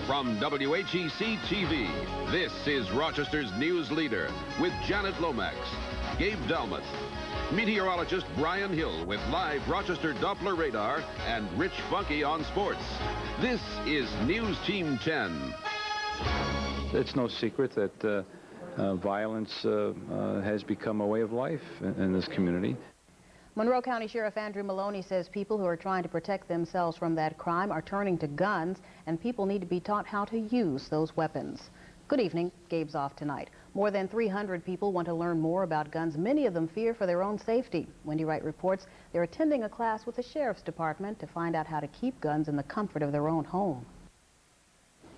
From WHEC TV, this is Rochester's news leader with Janet Lomax, Gabe Delmuth, meteorologist Brian Hill with live Rochester Doppler radar, and Rich Funky on sports. This is News Team 10. It's no secret that violence has become a way of life in this community. Monroe County Sheriff Andrew Maloney says people who are trying to protect themselves from that crime are turning to guns, and people need to be taught how to use those weapons. Good evening. Gabe's off tonight. More than 300 people want to learn more about guns. Many of them fear for their own safety. Wendy Wright reports they're attending a class with the Sheriff's Department to find out how to keep guns in the comfort of their own home.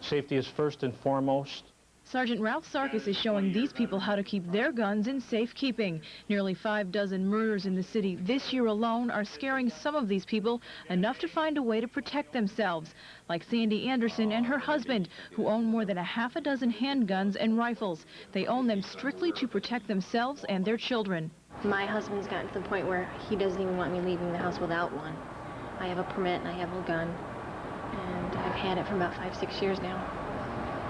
Safety is first and foremost. Sergeant Ralph Sarkis is showing these people how to keep their guns in safekeeping. Nearly 5 dozen murders in the city this year alone are scaring some of these people enough to find a way to protect themselves, like Sandy Anderson and her husband, who own more than half a dozen handguns and rifles. They own them strictly to protect themselves and their children. My husband's gotten to the point where he doesn't even want me leaving the house without one. I have a permit and I have a gun, and I've had it for about 5-6 years now.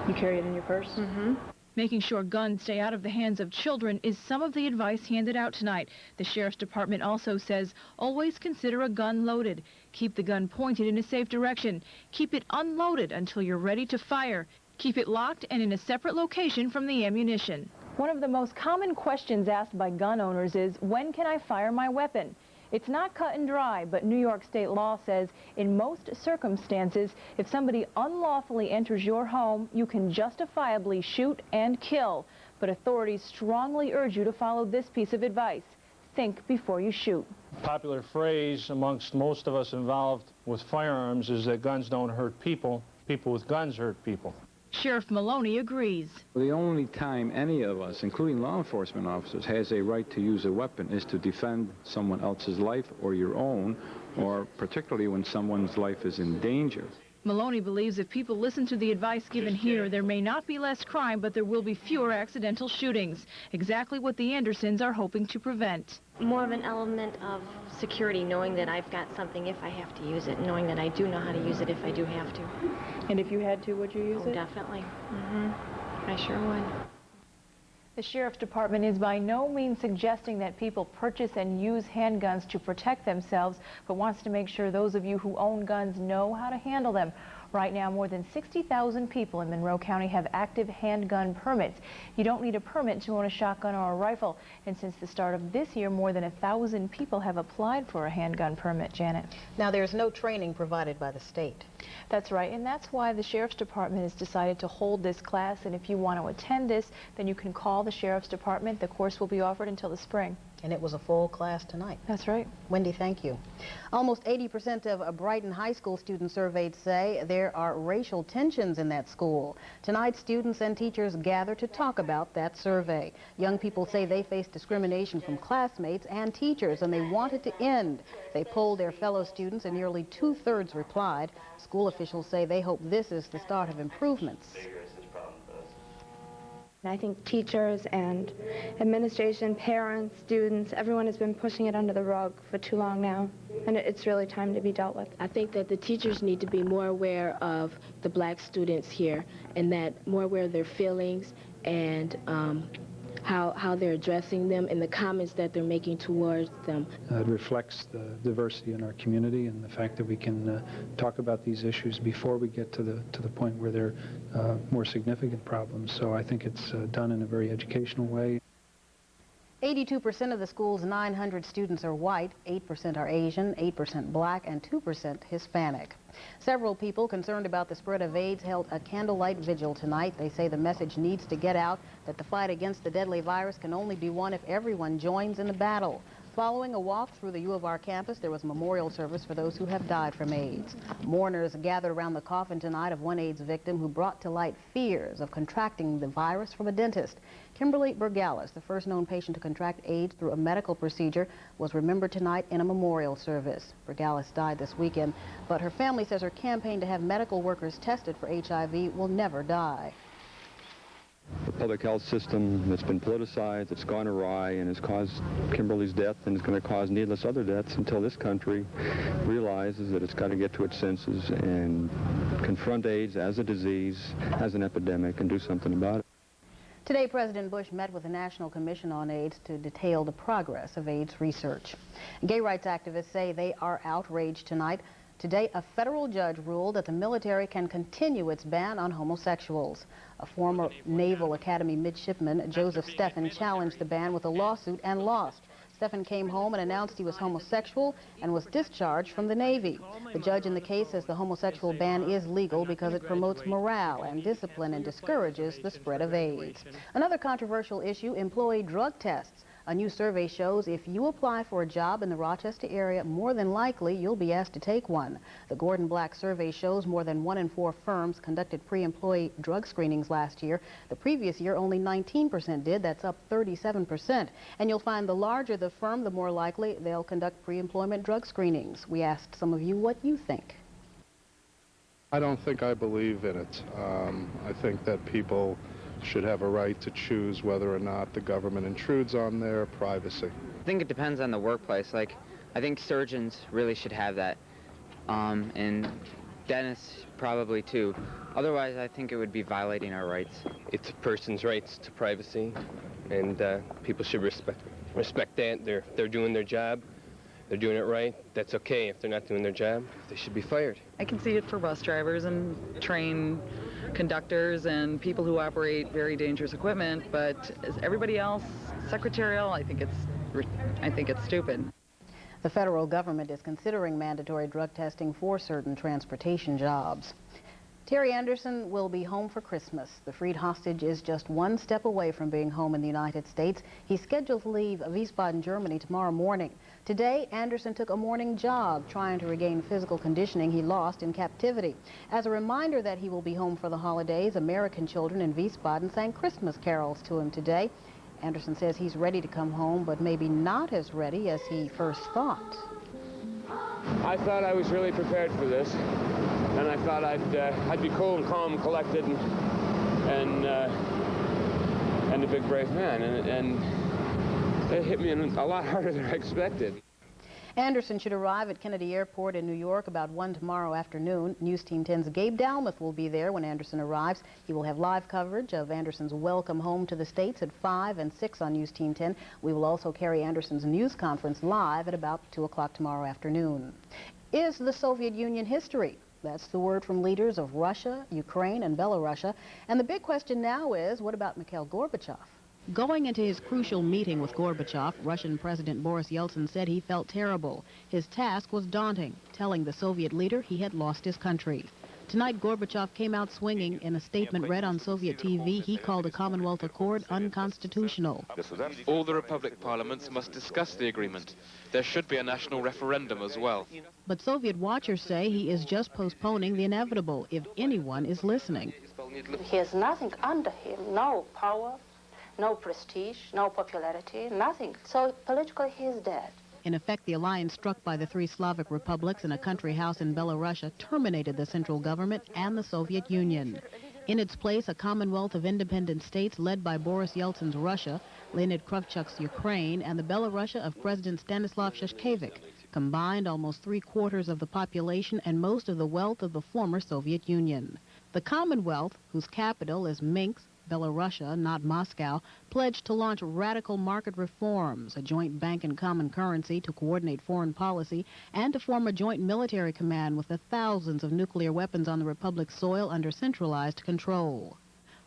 You carry it in your purse? Mm-hmm. Making sure guns stay out of the hands of children is some of the advice handed out tonight. The Sheriff's Department also says always consider a gun loaded. Keep the gun pointed in a safe direction. Keep it unloaded until you're ready to fire. Keep it locked and in a separate location from the ammunition. One of the most common questions asked by gun owners is, when can I fire my weapon? It's not cut and dry, but New York state law says in most circumstances, if somebody unlawfully enters your home, you can justifiably shoot and kill. But authorities strongly urge you to follow this piece of advice. Think before you shoot. Popular phrase amongst most of us involved with firearms is that guns don't hurt people. People with guns hurt people. Sheriff Maloney agrees. The only time any of us, including law enforcement officers, has a right to use a weapon is to defend someone else's life or your own, or particularly when someone's life is in danger. Maloney believes if people listen to the advice given here, there may not be less crime, but there will be fewer accidental shootings. Exactly what the Andersons are hoping to prevent. More of an element of security, knowing that I've got something if I have to use it, knowing that I do know how to use it if I do have to. And if you had to, would you use it? Definitely. I sure would. The Sheriff's Department is by no means suggesting that people purchase and use handguns to protect themselves, but wants to make sure those of you who own guns know how to handle them. Right now, more than 60,000 people in Monroe County have active handgun permits. You don't need a permit to own a shotgun or a rifle. And since the start of this year, more than 1,000 people have applied for a handgun permit, Janet. Now, there's no training provided by the state. That's right, and that's why the Sheriff's Department has decided to hold this class. And if you want to attend this, then you can call the Sheriff's Department. The course will be offered until the spring. And it was a full class tonight. That's right. Wendy, thank you. Almost 80% of Brighton High School students surveyed say there are racial tensions in that school. Tonight, students and teachers gather to talk about that survey. Young people say they face discrimination from classmates and teachers, and they want it to end. They polled their fellow students, and nearly 2/3 replied. School officials say they hope this is the start of improvements. I think teachers and administration, parents, students, everyone has been pushing it under the rug for too long now, and it's really time to be dealt with. I think that the teachers need to be more aware of the black students here, and that more aware of their feelings and how they're addressing them and the comments that they're making towards them. It reflects the diversity in our community and the fact that we can talk about these issues before we get to the point where they're more significant problems. So I think it's done in a very educational way. 82% of the school's 900 students are white, 8% are Asian, 8% black, and 2% Hispanic. Several people concerned about the spread of AIDS held a candlelight vigil tonight. They say the message needs to get out that the fight against the deadly virus can only be won if everyone joins in the battle. Following a walk through the U of R campus, there was a memorial service for those who have died from AIDS. Mourners gathered around the coffin tonight of one AIDS victim who brought to light fears of contracting the virus from a dentist. Kimberly Bergalis, the first known patient to contract AIDS through a medical procedure, was remembered tonight in a memorial service. Bergalis died this weekend, but her family says her campaign to have medical workers tested for HIV will never die. The public health system that's been politicized, it's gone awry, and has caused Kimberly's death, and is going to cause needless other deaths until this country realizes that it's got to get to its senses and confront AIDS as a disease, as an epidemic, and do something about it. Today, President Bush met with the National Commission on AIDS to detail the progress of AIDS research. Gay rights activists say they are outraged tonight. Today, a federal judge ruled that the military can continue its ban on homosexuals. A former Naval Academy midshipman, Joseph Steffen, challenged the ban with a lawsuit and lost. Steffen came home and announced he was homosexual and was discharged from the Navy. The judge in the case says the homosexual ban is legal because it promotes morale and discipline and discourages the spread of AIDS. Another controversial issue, employee drug tests. A new survey shows if you apply for a job in the Rochester area, more than likely you'll be asked to take one. The Gordon Black survey shows more than 1 in 4 firms conducted pre-employee drug screenings last year. The previous year, only 19% did. That's up 37%. And you'll find the larger the firm, the more likely they'll conduct pre-employment drug screenings. We asked some of you what you think. I don't think I believe in it. I think that people should have a right to choose whether or not the government intrudes on their privacy. I think it depends on the workplace. Like, I think surgeons really should have that, and dentists probably too. Otherwise, I think it would be violating our rights. It's a person's rights to privacy, and people should respect that. They're doing their job. They're doing it right. That's okay. If they're not doing their job, they should be fired. I can see it for bus drivers and train conductors and people who operate very dangerous equipment, but as everybody else, secretarial, I think it's stupid. The federal government is considering mandatory drug testing for certain transportation jobs. Terry Anderson will be home for Christmas. The freed hostage is just one step away from being home in the United States. He's scheduled to leave Wiesbaden, Germany tomorrow morning. Today, Anderson took a morning jog trying to regain physical conditioning he lost in captivity. As a reminder that he will be home for the holidays, American children in Wiesbaden sang Christmas carols to him today. Anderson says he's ready to come home, but maybe not as ready as he first thought. I thought I was really prepared for this, and I thought I'd be cool and calm and collected and a big brave man, and it hit me a lot harder than I expected. Anderson should arrive at Kennedy Airport in New York about 1 tomorrow afternoon. News Team 10's Gabe Dalmuth will be there when Anderson arrives. He will have live coverage of Anderson's welcome home to the States at 5 and 6 on News Team 10. We will also carry Anderson's news conference live at about 2 o'clock tomorrow afternoon. Is the Soviet Union history? That's the word from leaders of Russia, Ukraine, and Belarus. And the big question now is, what about Mikhail Gorbachev? Going into his crucial meeting with Gorbachev, Russian President Boris Yeltsin said he felt terrible. His task was daunting, telling the Soviet leader he had lost his country. Tonight, Gorbachev came out swinging. In a statement read on Soviet TV, he called the Commonwealth Accord unconstitutional. All the Republic parliaments must discuss the agreement. There should be a national referendum as well. But Soviet watchers say he is just postponing the inevitable, if anyone is listening. He has nothing under him, no power, no prestige, no popularity, nothing. So politically he is dead. In effect, the alliance struck by the 3 Slavic republics in a country house in Belarus terminated the central government and the Soviet Union. In its place, a commonwealth of independent states led by Boris Yeltsin's Russia, Leonid Kravchuk's Ukraine, and the Belarus of President Stanislav Shishkevich, combined almost 3/4 of the population and most of the wealth of the former Soviet Union. The Commonwealth, whose capital is Minsk, Belarus, not Moscow, pledged to launch radical market reforms, a joint bank and common currency to coordinate foreign policy, and to form a joint military command with the thousands of nuclear weapons on the Republic's soil under centralized control.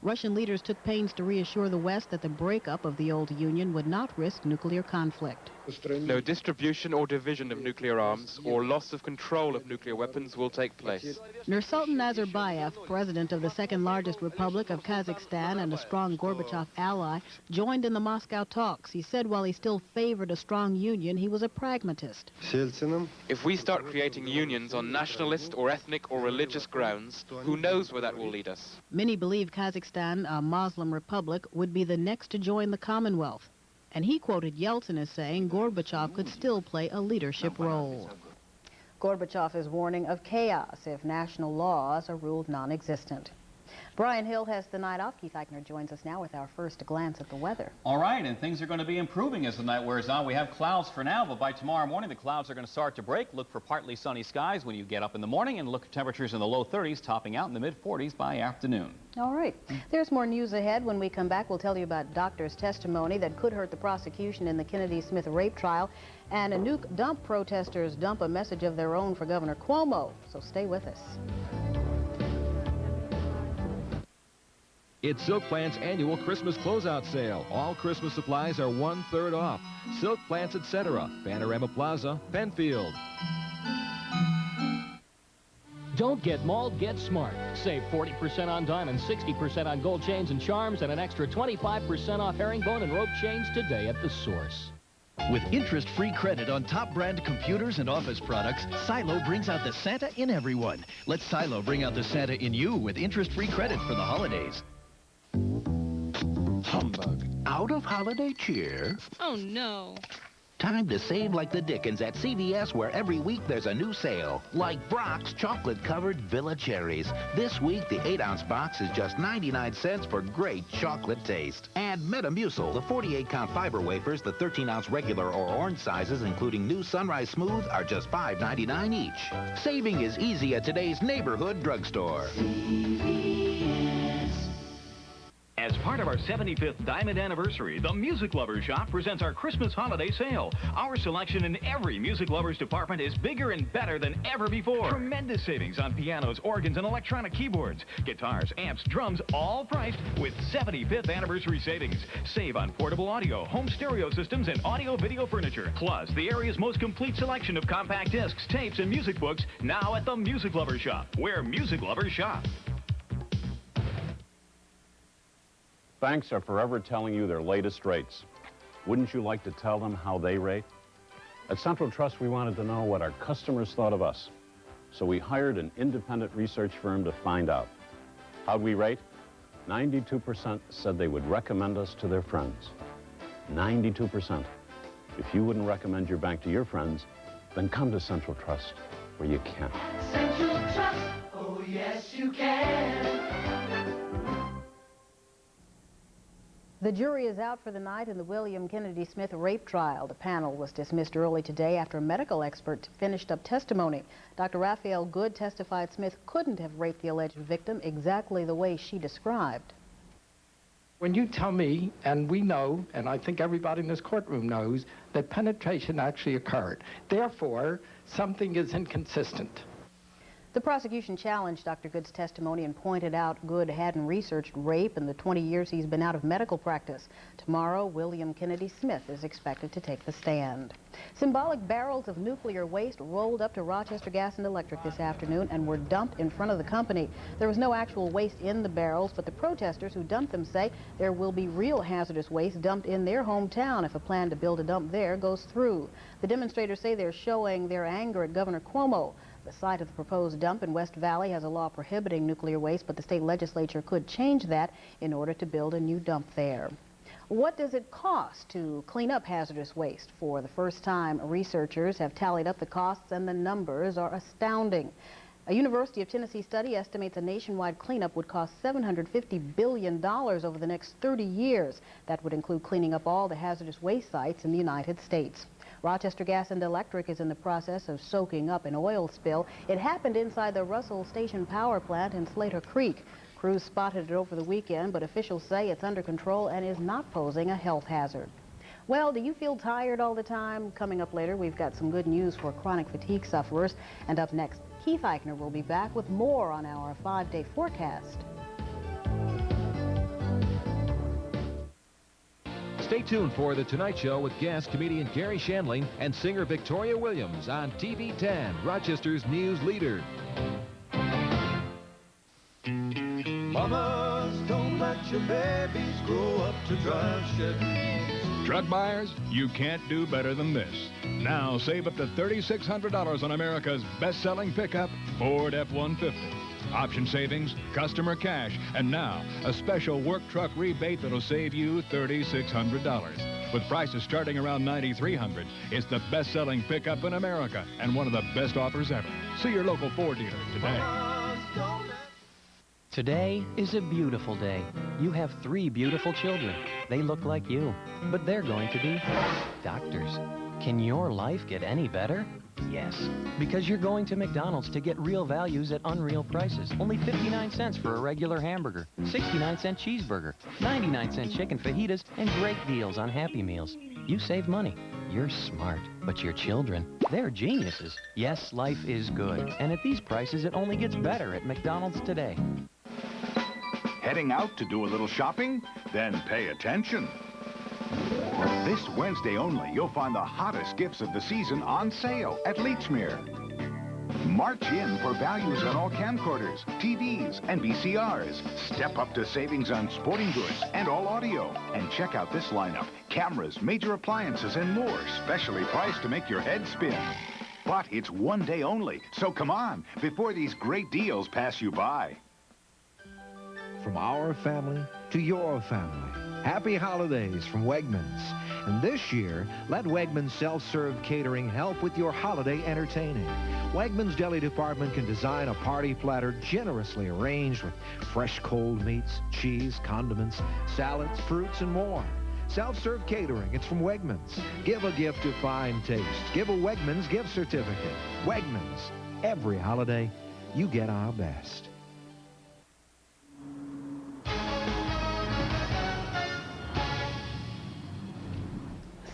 Russian leaders took pains to reassure the West that the breakup of the old Union would not risk nuclear conflict. No distribution or division of nuclear arms or loss of control of nuclear weapons will take place. Nursultan Nazarbayev, president of the second-largest republic of Kazakhstan and a strong Gorbachev ally, joined in the Moscow talks. He said while he still favored a strong union, he was a pragmatist. If we start creating unions on nationalist or ethnic or religious grounds, who knows where that will lead us? Many believe Kazakhstan, a Muslim republic, would be the next to join the Commonwealth. And he quoted Yeltsin as saying Gorbachev could still play a leadership role. Gorbachev is warning of chaos if national laws are ruled non-existent. Brian Hill has the night off. Keith Eichner joins us now with our first glance at the weather. All right, and things are going to be improving as the night wears on. We have clouds for now, but by tomorrow morning, the clouds are going to start to break. Look for partly sunny skies when you get up in the morning, and look at temperatures in the low 30s, topping out in the mid-40s by afternoon. All right. There's more news ahead. When we come back, we'll tell you about doctors' testimony that could hurt the prosecution in the Kennedy Smith rape trial, and a nuke dump protesters dump a message of their own for Governor Cuomo. So stay with us. It's Silk Plant's annual Christmas closeout sale. All Christmas supplies are 1/3 off. Silk Plants, etc. Panorama Plaza, Penfield. Don't get mauled, get smart. Save 40% on diamonds, 60% on gold chains and charms, and an extra 25% off herringbone and rope chains today at the source. With interest-free credit on top brand computers and office products, Silo brings out the Santa in everyone. Let Silo bring out the Santa in you with interest-free credit for the holidays. Humbug. Out of holiday cheer? Oh, no. Time to save like the dickens at CVS, where every week there's a new sale. Like Brock's chocolate-covered Villa Cherries. This week, the 8-ounce box is just 99 cents for great chocolate taste. And Metamucil, the 48-count fiber wafers, the 13-ounce regular or orange sizes, including new Sunrise Smooth, are just $5.99 each. Saving is easy at today's neighborhood drugstore. As part of our 75th Diamond Anniversary, the Music Lovers Shop presents our Christmas holiday sale. Our selection in every Music Lovers department is bigger and better than ever before. Tremendous savings on pianos, organs, and electronic keyboards. Guitars, amps, drums, all priced with 75th Anniversary savings. Save on portable audio, home stereo systems, and audio-video furniture. Plus, the area's most complete selection of compact discs, tapes, and music books now at the Music Lovers Shop, where Music Lovers shop. Banks are forever telling you their latest rates. Wouldn't you like to tell them how they rate? At Central Trust, we wanted to know what our customers thought of us. So we hired an independent research firm to find out. How'd we rate? 92% said they would recommend us to their friends. 92%. If you wouldn't recommend your bank to your friends, then come to Central Trust, where you can. Central Trust, oh yes you can. The jury is out for the night in the William Kennedy Smith rape trial. The panel was dismissed early today after a medical expert finished up testimony. Dr. Raphael Good testified Smith couldn't have raped the alleged victim exactly the way she described. When you tell me, and we know, and I think everybody in this courtroom knows, that penetration actually occurred. Therefore, something is inconsistent. The prosecution challenged Dr. Good's testimony and pointed out Good hadn't researched rape in the 20 years he's been out of medical practice. Tomorrow, William Kennedy Smith is expected to take the stand. Symbolic barrels of nuclear waste rolled up to Rochester Gas and Electric this afternoon and were dumped in front of the company. There was no actual waste in the barrels, but the protesters who dumped them say there will be real hazardous waste dumped in their hometown if a plan to build a dump there goes through. The demonstrators say they're showing their anger at Governor Cuomo. The site of the proposed dump in West Valley has a law prohibiting nuclear waste, but the state legislature could change that in order to build a new dump there. What does it cost to clean up hazardous waste? For the first time, researchers have tallied up the costs, and the numbers are astounding. A University of Tennessee study estimates a nationwide cleanup would cost $750 billion over the next 30 years. That would include cleaning up all the hazardous waste sites in the United States. Rochester Gas and Electric is in the process of soaking up an oil spill. It happened inside the Russell Station power plant in Slater Creek. Crews spotted it over the weekend, but officials say it's under control and is not posing a health hazard. Well, do you feel tired all the time? Coming up later, we've got some good news for chronic fatigue sufferers. And up next, Keith Eichner will be back with more on our 5-day forecast. Stay tuned for The Tonight Show with guest comedian Gary Shandling and singer Victoria Williams on TV 10, Rochester's news leader. Mamas, don't let your babies grow up to drive Chevys. Truck buyers, you can't do better than this. Now save up to $3,600 on America's best-selling pickup, Ford F-150. Option savings, customer cash, and now a special work truck rebate that'll save you $3,600. With prices starting around $9,300, it's the best-selling pickup in America and one of the best offers ever. See your local Ford dealer today. Today is a beautiful day. You have 3 beautiful children. They look like you, but they're going to be doctors. Can your life get any better? Yes, because you're going to McDonald's to get real values at unreal prices. Only 59 cents for a regular hamburger, 69-cent cheeseburger, 99-cent chicken fajitas, and great deals on Happy Meals. You save money. You're smart, but your children, they're geniuses. Yes, life is good, and at these prices, it only gets better at McDonald's today. Heading out to do a little shopping? Then pay attention. This Wednesday only, you'll find the hottest gifts of the season on sale at Leechmere. March in for values on all camcorders, TVs, and VCRs. Step up to savings on sporting goods and all audio. And check out this lineup: cameras, major appliances, and more, specially priced to make your head spin. But it's one day only, so come on, before these great deals pass you by. From our family to your family. Happy holidays from Wegmans. And this year, let Wegmans self-serve catering help with your holiday entertaining. Wegmans Deli Department can design a party platter generously arranged with fresh cold meats, cheese, condiments, salads, fruits, and more. Self-serve catering, it's from Wegmans. Give a gift of fine taste. Give a Wegmans gift certificate. Wegmans. Every holiday, you get our best.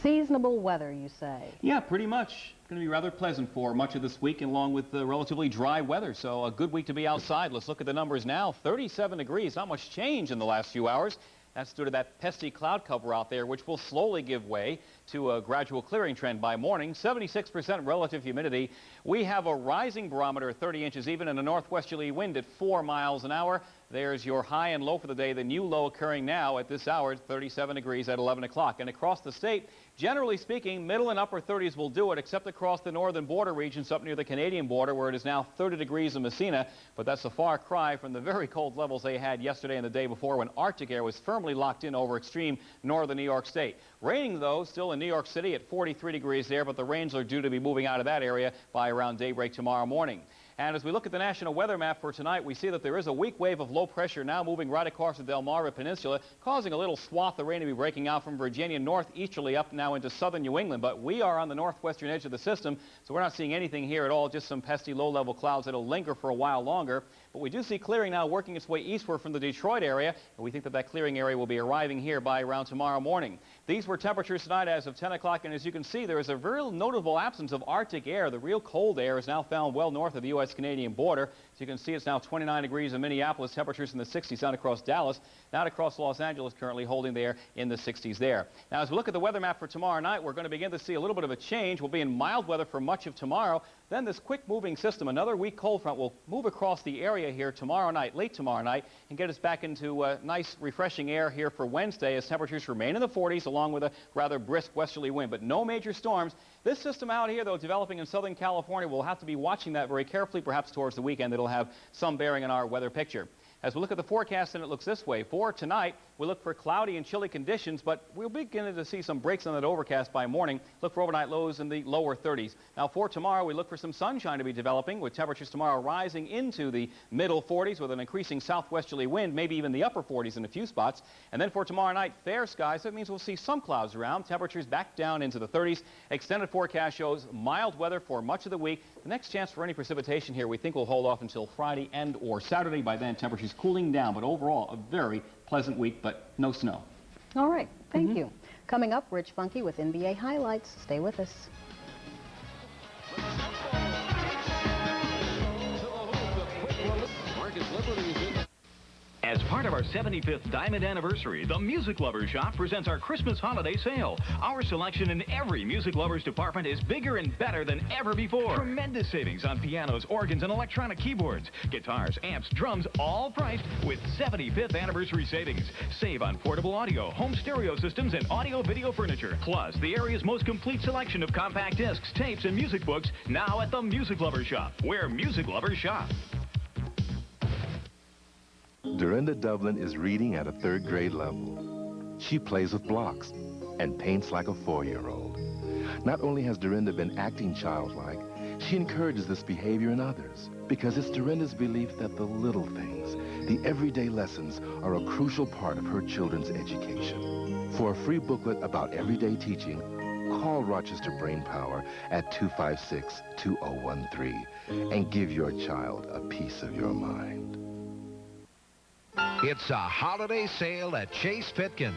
Seasonable weather, you say? Yeah, pretty much. It's going to be rather pleasant for much of this week, along with relatively dry weather. So a good week to be outside. Let's look at the numbers now. 37 degrees. Not much change in the last few hours. That's due to that pesky cloud cover out there, which will slowly give way to a gradual clearing trend by morning. 76% relative humidity. We have a rising barometer, 30 inches even, and a northwesterly wind at 4 miles an hour. There's your high and low for the day. The new low occurring now at this hour, 37 degrees at 11 o'clock. And across the state, generally speaking, middle and upper 30s will do it, except across the northern border regions up near the Canadian border, where it is now 30 degrees in Messina. But that's a far cry from the very cold levels they had yesterday and the day before, when Arctic air was firmly locked in over extreme northern New York State. Raining, though, still in New York City at 43 degrees there, but the rains are due to be moving out of that area by around daybreak tomorrow morning. And as we look at the national weather map for tonight, we see that there is a weak wave of low pressure now moving right across the Delmarva Peninsula, causing a little swath of rain to be breaking out from Virginia northeasterly up now into southern New England. But we are on the northwestern edge of the system, so we're not seeing anything here at all, just some pesky low-level clouds that will linger for a while longer. But we do see clearing now working its way eastward from the Detroit area, and we think that that clearing area will be arriving here by around tomorrow morning. These were temperatures tonight as of 10 o'clock, and as you can see, there is a very notable absence of Arctic air. The real cold air is now found well north of the U.S.-Canadian border. As you can see, it's now 29 degrees in Minneapolis, temperatures in the 60s down across Dallas, not across Los Angeles, currently holding there in the 60s there. Now, as we look at the weather map for tomorrow night, we're going to begin to see a little bit of a change. We'll be in mild weather for much of tomorrow. Then this quick-moving system, another weak cold front, will move across the area here tomorrow night, late tomorrow night, and get us back into nice, refreshing air here for Wednesday as temperatures remain in the 40s, along with a rather brisk westerly wind, but no major storms. This system out here, though, developing in Southern California, we'll have to be watching that very carefully. Perhaps towards the weekend, it'll have some bearing on our weather picture. As we look at the forecast, and it looks this way. For tonight, we look for cloudy and chilly conditions, but we'll be beginning to see some breaks on that overcast by morning. Look for overnight lows in the lower 30s. Now, for tomorrow, we look for some sunshine to be developing, with temperatures tomorrow rising into the middle 40s with an increasing southwesterly wind, maybe even the upper 40s in a few spots. And then for tomorrow night, fair skies. That means we'll see some clouds around. Temperatures back down into the 30s. Extended forecast shows mild weather for much of the week. The next chance for any precipitation here we think will hold off until Friday and or Saturday. By then, temperatures cooling down, but overall a very pleasant week, but no snow. All right. Thank you. Coming up, Rich Funky with NBA highlights. Stay with us. As part of our 75th Diamond Anniversary, the Music Lovers Shop presents our Christmas holiday sale. Our selection in every Music Lovers department is bigger and better than ever before. Tremendous savings on pianos, organs, and electronic keyboards. Guitars, amps, drums, all priced with 75th Anniversary savings. Save on portable audio, home stereo systems, and audio-video furniture. Plus, the area's most complete selection of compact discs, tapes, and music books now at the Music Lovers Shop, where Music Lovers shop. Dorinda Dublin is reading at a 3rd grade level. She plays with blocks and paints like a 4-year-old. Not only has Dorinda been acting childlike, she encourages this behavior in others because it's Dorinda's belief that the little things The everyday lessons are a crucial part of her children's education. For a free booklet about everyday teaching, call Rochester Brain Power at 256-2013 and give your child a piece of your mind. It's a holiday sale at Chase Pitkin.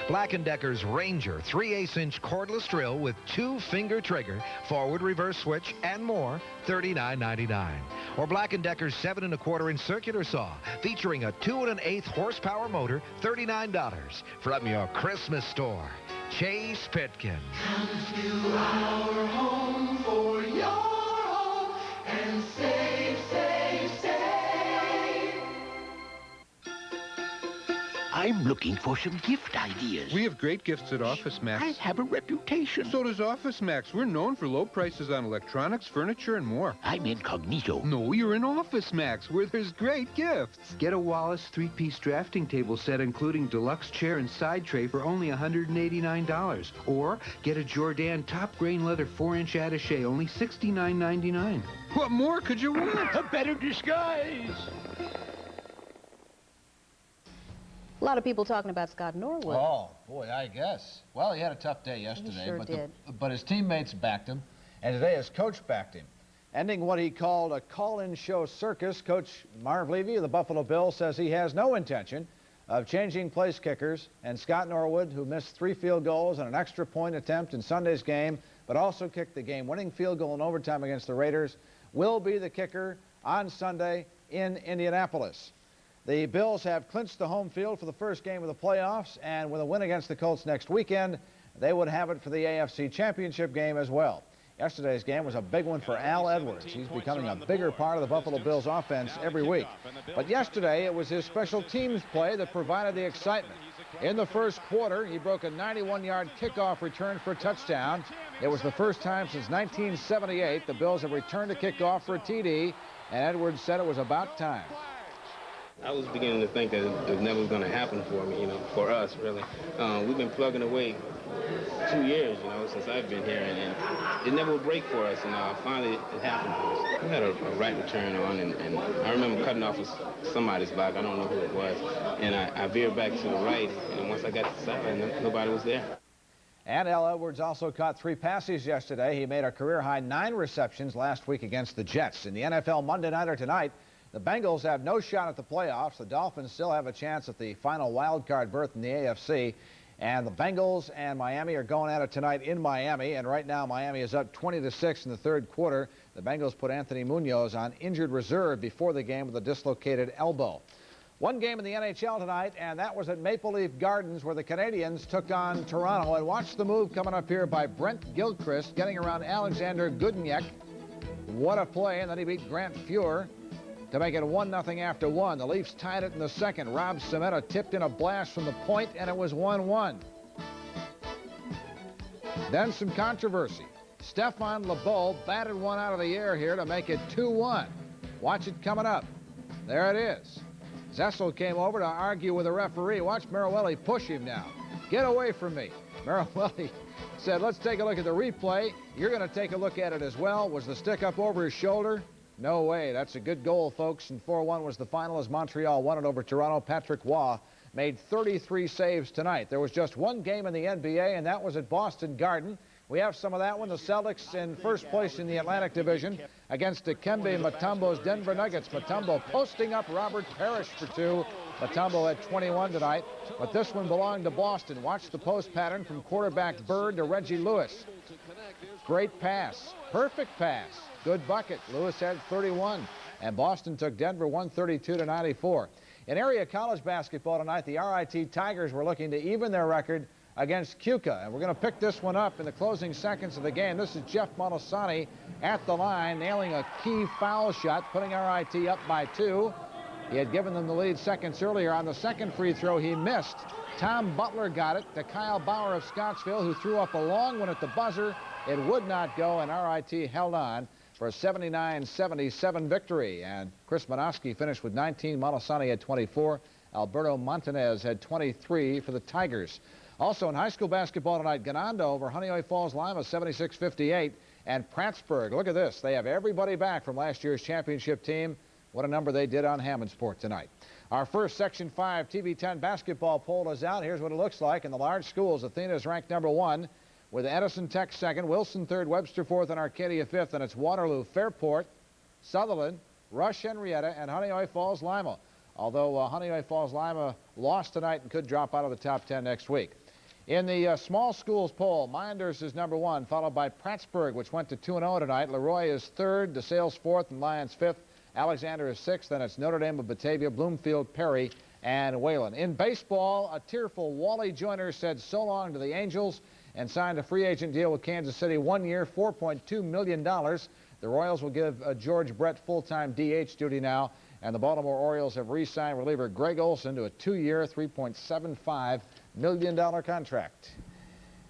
Black & Decker's Ranger 3/8-inch cordless drill with 2-finger trigger, forward reverse switch, and more, $39.99. Or Black & Decker's 7 1/4-inch circular saw featuring a 2 1/8 horsepower motor, $39. From your Christmas store, Chase Pitkin. Come to our home for your home and save, save, save. I'm looking for some gift ideas. We have great gifts at Office Max. I have a reputation. So does Office Max. We're known for low prices on electronics, furniture, and more. I'm incognito. No, you're in Office Max, where there's great gifts. Get a Wallace 3-piece drafting table set, including deluxe chair and side tray, for only $189. Or get a Jordan top grain leather 4-inch attaché, only $69.99. What more could you want? A better disguise. A lot of people talking about Scott Norwood. Oh, boy, I guess. Well, he had a tough day yesterday, He sure did. But his teammates backed him, and today his coach backed him. Ending what he called a call-in show circus, Coach Marv Levy of the Buffalo Bills says he has no intention of changing place kickers, and Scott Norwood, who missed 3 field goals and an extra point attempt in Sunday's game, but also kicked the game-winning field goal in overtime against the Raiders, will be the kicker on Sunday in Indianapolis. The Bills have clinched the home field for the first game of the playoffs, and with a win against the Colts next weekend, they would have it for the AFC Championship game as well. Yesterday's game was a big one for Al Edwards. He's becoming a bigger part of the Buffalo Bills offense every week. But yesterday, it was his special teams play that provided the excitement. In the first quarter, he broke a 91-yard kickoff return for a touchdown. It was the first time since 1978 the Bills have returned a kickoff for a TD, and Edwards said it was about time. I was beginning to think that it never was going to happen for me, for us, really. We've been plugging away 2 years, since I've been here, and it never would break for us, and finally it happened for us. We had a right return on, and I remember cutting off somebody's block. I don't know who it was, and I veered back to the right, and once I got to the sideline, nobody was there. And Al Edwards also caught 3 passes yesterday. He made a career-high 9 receptions last week against the Jets. In the NFL Monday Nighter tonight, the Bengals have no shot at the playoffs. The Dolphins still have a chance at the final wild card berth in the AFC. And the Bengals and Miami are going at it tonight in Miami. And right now, Miami is up 20-6 in the third quarter. The Bengals put Anthony Munoz on injured reserve before the game with a dislocated elbow. One game in the NHL tonight, and that was at Maple Leaf Gardens, where the Canadiens took on Toronto. And watch the move coming up here by Brent Gilchrist, getting around Alexander Gudniak. What a play, and then he beat Grant Fuhr to make it 1-0 after 1. The Leafs tied it in the second. Rob Cimetta tipped in a blast from the point, and it was 1-1. Then some controversy. Stefan LeBeau batted one out of the air here to make it 2-1. Watch it coming up. There it is. Zessel came over to argue with the referee. Watch Maruelli push him now. Get away from me. Maruelli said, let's take a look at the replay. You're going to take a look at it as well. Was the stick up over his shoulder? No way. That's a good goal, folks. And 4-1 was the final as Montreal won it over Toronto. Patrick Waugh made 33 saves tonight. There was just one game in the NBA, and that was at Boston Garden. We have some of that one. The Celtics in first place in the Atlantic Division against Dikembe Mutombo's Denver Nuggets. Mutombo posting up Robert Parrish for 2. Mutombo had 21 tonight, but this one belonged to Boston. Watch the post pattern from quarterback Bird to Reggie Lewis. Great pass. Perfect pass. Good bucket. Lewis had 31, and Boston took Denver 132-94. In area college basketball tonight, the RIT Tigers were looking to even their record against Keuka, and we're going to pick this one up in the closing seconds of the game. This is Jeff Montesani at the line, nailing a key foul shot, putting RIT up by 2. He had given them the lead seconds earlier. On the second free throw, he missed. Tom Butler got it to Kyle Bauer of Scottsville, who threw up a long one at the buzzer. It would not go, and RIT held on for a 79-77 victory. And Chris Minoski finished with 19. Montesani had 24. Alberto Montanez had 23 for the Tigers. Also in high school basketball tonight, Ganando over Honeoye Falls Lima, 76-58. And Prattsburg, look at this. They have everybody back from last year's championship team. What a number they did on Hammondsport tonight. Our first Section 5 TV10 basketball poll is out. Here's what it looks like. In the large schools, Athena is ranked #1, with Edison Tech 2nd, Wilson 3rd, Webster 4th, and Arcadia 5th. And it's Waterloo, Fairport, Sutherland, Rush Henrietta, and Honeoye Falls Lima. Although Honeoye Falls Lima lost tonight and could drop out of the top 10 next week. In the small schools poll, Minders is #1, followed by Prattsburg, which went to 2-0 tonight. Leroy is 3rd, DeSales 4th, and Lyons 5th. Alexander is 6th, then it's Notre Dame of Batavia, Bloomfield, Perry, and Wayland. In baseball, a tearful Wally Joyner said so long to the Angels and signed a free agent deal with Kansas City, 1 year, $4.2 million. The Royals will give George Brett full-time DH duty now, and the Baltimore Orioles have re-signed reliever Greg Olson to a 2-year, $3.75 million contract.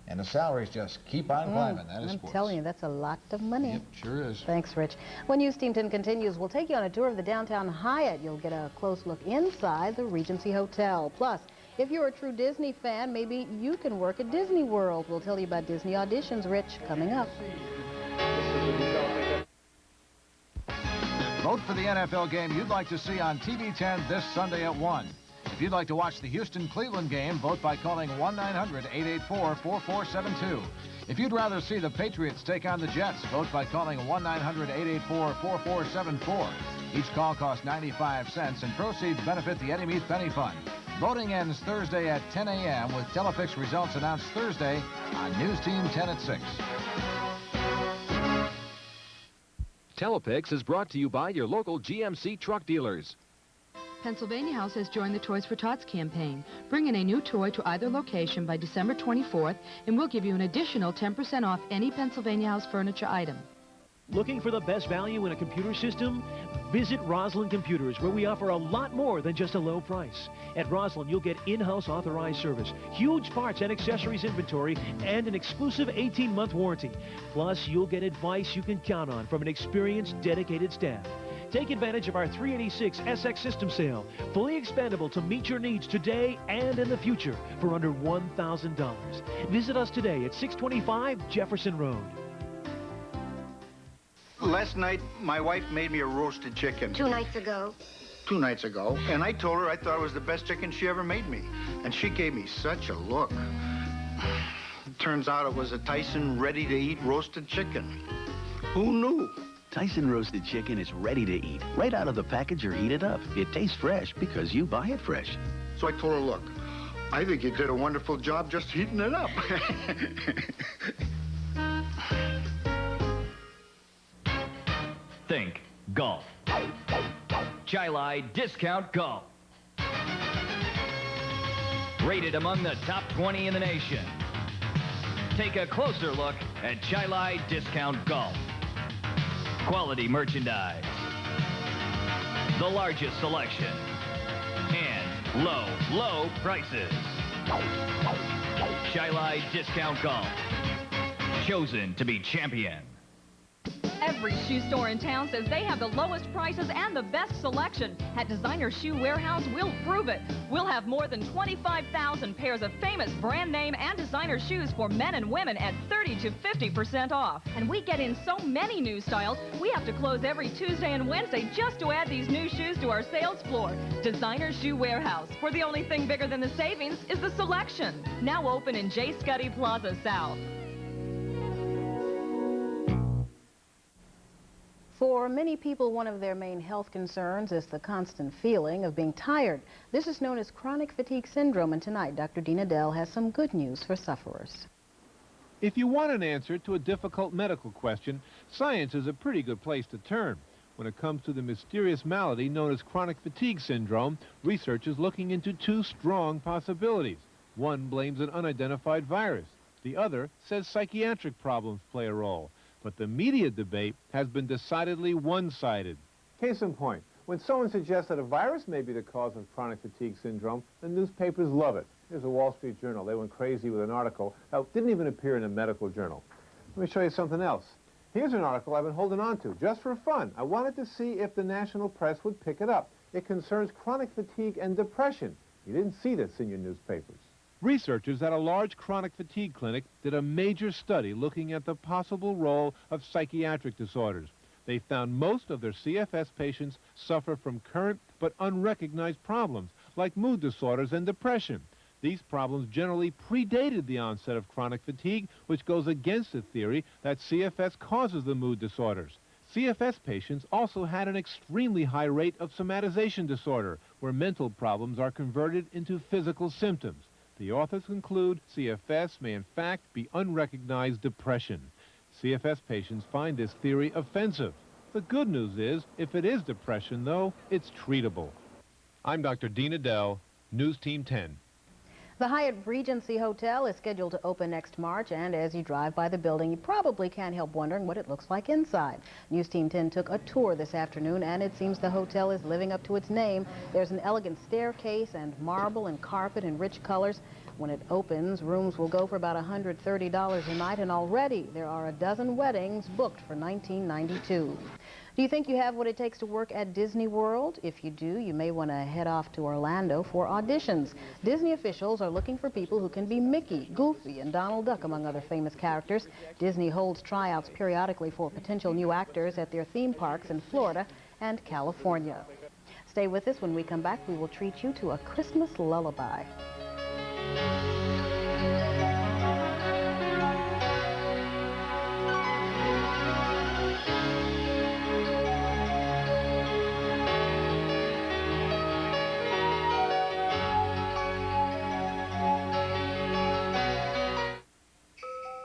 And the salaries just keep on climbing. That is I'm sports. telling you, that's a lot of money. Yep, sure is. Thanks, Rich. When News Team 10 continues, we'll take you on a tour of the downtown Hyatt. You'll get a close look inside the Regency Hotel. Plus, if you're a true Disney fan, maybe you can work at Disney World. We'll tell you about Disney auditions, Rich, coming up. Vote for the NFL game you'd like to see on TV10 this Sunday at 1. If you'd like to watch the Houston-Cleveland game, vote by calling 1-900-884-4472. If you'd rather see the Patriots take on the Jets, vote by calling 1-900-884-4474. Each call costs 95 cents, and proceeds benefit the Eddie Meath Penny Fund. Voting ends Thursday at 10 a.m. with Telefix results announced Thursday on News Team 10 at 6. Telepix is brought to you by your local GMC truck dealers. Pennsylvania House has joined the Toys for Tots campaign. Bring in a new toy to either location by December 24th, and we'll give you an additional 10% off any Pennsylvania House furniture item. Looking for the best value in a computer system? Visit Roslyn Computers, where we offer a lot more than just a low price. At Roslyn, you'll get in-house authorized service, huge parts and accessories inventory, and an exclusive 18-month warranty. Plus, you'll get advice you can count on from an experienced, dedicated staff. Take advantage of our 386 SX system sale, fully expandable to meet your needs today and in the future for under $1,000. Visit us today at 625 Jefferson Road. Last night, my wife made me a roasted chicken. 2 nights ago. 2 nights ago, and I told her I thought it was the best chicken she ever made me. And she gave me such a look. Turns out it was a Tyson ready-to-eat roasted chicken. Who knew? Tyson roasted chicken is ready to eat, right out of the package or heated up. It tastes fresh because you buy it fresh. So I told her, look, I think you did a wonderful job just heating it up. Think golf. Chai Discount Golf. Rated among the top 20 in the nation. Take a closer look at Chai Discount Golf. Quality merchandise. The largest selection. And low, low prices. Chai Discount Golf. Chosen to be champion. Every shoe store in town says they have the lowest prices and the best selection. At Designer Shoe Warehouse, we'll prove it. We'll have more than 25,000 pairs of famous brand name and designer shoes for men and women at 30 to 50% off. And we get in so many new styles, we have to close every Tuesday and Wednesday just to add these new shoes to our sales floor. Designer Shoe Warehouse, where the only thing bigger than the savings is the selection. Now open in J. Scuddy Plaza South. For many people, one of their main health concerns is the constant feeling of being tired. This is known as chronic fatigue syndrome, and tonight Dr. Dina Dell has some good news for sufferers. If you want an answer to a difficult medical question, science is a pretty good place to turn. When it comes to the mysterious malady known as chronic fatigue syndrome, research is looking into 2 strong possibilities. One blames an unidentified virus. The other says psychiatric problems play a role. But the media debate has been decidedly one-sided. Case in point, when someone suggests that a virus may be the cause of chronic fatigue syndrome, the newspapers love it. Here's a Wall Street Journal. They went crazy with an article that didn't even appear in a medical journal. Let me show you something else. Here's an article I've been holding on to, just for fun. I wanted to see if the national press would pick it up. It concerns chronic fatigue and depression. You didn't see this in your newspapers. Researchers at a large chronic fatigue clinic did a major study looking at the possible role of psychiatric disorders. They found most of their CFS patients suffer from current but unrecognized problems like mood disorders and depression. These problems generally predated the onset of chronic fatigue, which goes against the theory that CFS causes the mood disorders. CFS patients also had an extremely high rate of somatization disorder, where mental problems are converted into physical symptoms. The authors conclude CFS may in fact be unrecognized depression. CFS patients find this theory offensive. The good news is, if it is depression, though, it's treatable. I'm Dr. Dean Adele, News Team 10. The Hyatt Regency Hotel is scheduled to open next March, and as you drive by the building, you probably can't help wondering what it looks like inside. News Team 10 took a tour this afternoon, and it seems the hotel is living up to its name. There's an elegant staircase and marble and carpet in rich colors. When it opens, rooms will go for about $130 a night, and already there are a dozen weddings booked for 1992. Do you think you have what it takes to work at Disney World? If you do, you may want to head off to Orlando for auditions. Disney officials are looking for people who can be Mickey, Goofy, and Donald Duck, among other famous characters. Disney holds tryouts periodically for potential new actors at their theme parks in Florida and California. Stay with us. When we come back, we will treat you to a Christmas lullaby.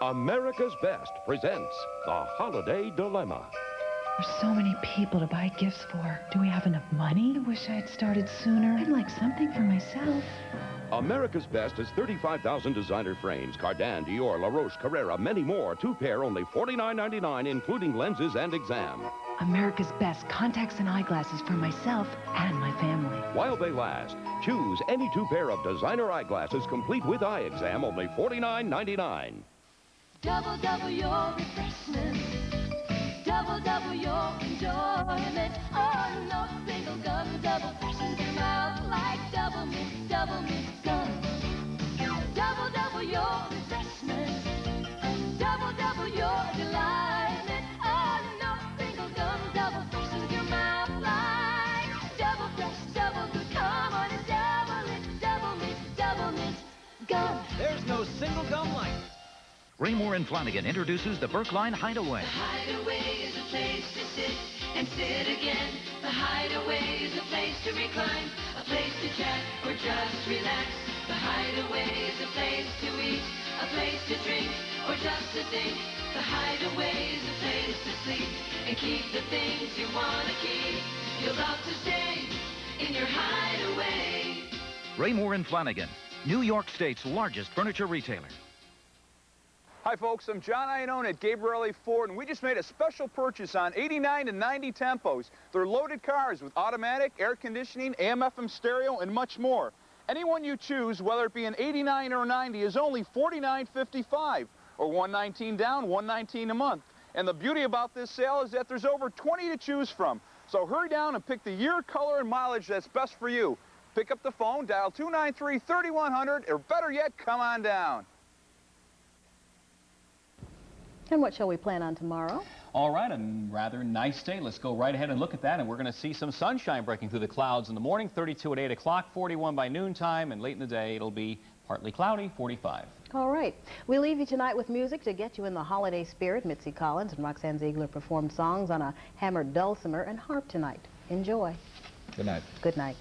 America's Best presents The Holiday Dilemma. There's so many people to buy gifts for. Do we have enough money? I wish I had started sooner. I'd like something for myself. America's Best is 35,000 designer frames, Cardin, Dior, La Roche, Carrera, many more. 2 pair, only $49.99, including lenses and exam. America's Best contacts and eyeglasses for myself and my family. While they last, choose any 2 pair of designer eyeglasses complete with eye exam, only $49.99. Double, double your refreshment. Double, double your enjoyment. Oh, no, single gum, double freshens your mouth like double mint gum. Double, double your refreshment. Double, double your delight. Oh, no, single gum, double freshens your mouth like double fresh, double good. Come on and double mint gum. There's no single gum like it. Raymore and Flanagan introduces the Brookline Hideaway. The Hideaway is a place to sit and sit again. The Hideaway is a place to recline, a place to chat or just relax. The Hideaway is a place to eat, a place to drink or just to think. The Hideaway is a place to sleep and keep the things you want to keep. You'll love to stay in your Hideaway. Raymore and Flanagan, New York State's largest furniture retailer. Hi folks, I'm John Iannone at Gabrielli Ford, and we just made a special purchase on 89 and 90 Tempos. They're loaded cars with automatic, air conditioning, AM/FM stereo, and much more. Any one you choose, whether it be an 89 or 90, is only $49.55, or $119 down, $119 a month. And the beauty about this sale is that there's over 20 to choose from. So hurry down and pick the year, color, and mileage that's best for you. Pick up the phone, dial 293-3100, or better yet, come on down. And what shall we plan on tomorrow? All right, a rather nice day. Let's go right ahead and look at that, and we're going to see some sunshine breaking through the clouds in the morning, 32 at 8 o'clock, 41 by noontime, and late in the day it'll be partly cloudy, 45. All right. We leave you tonight with music to get you in the holiday spirit. Mitzi Collins and Roxanne Ziegler performed songs on a hammered dulcimer and harp tonight. Enjoy. Good night. Good night.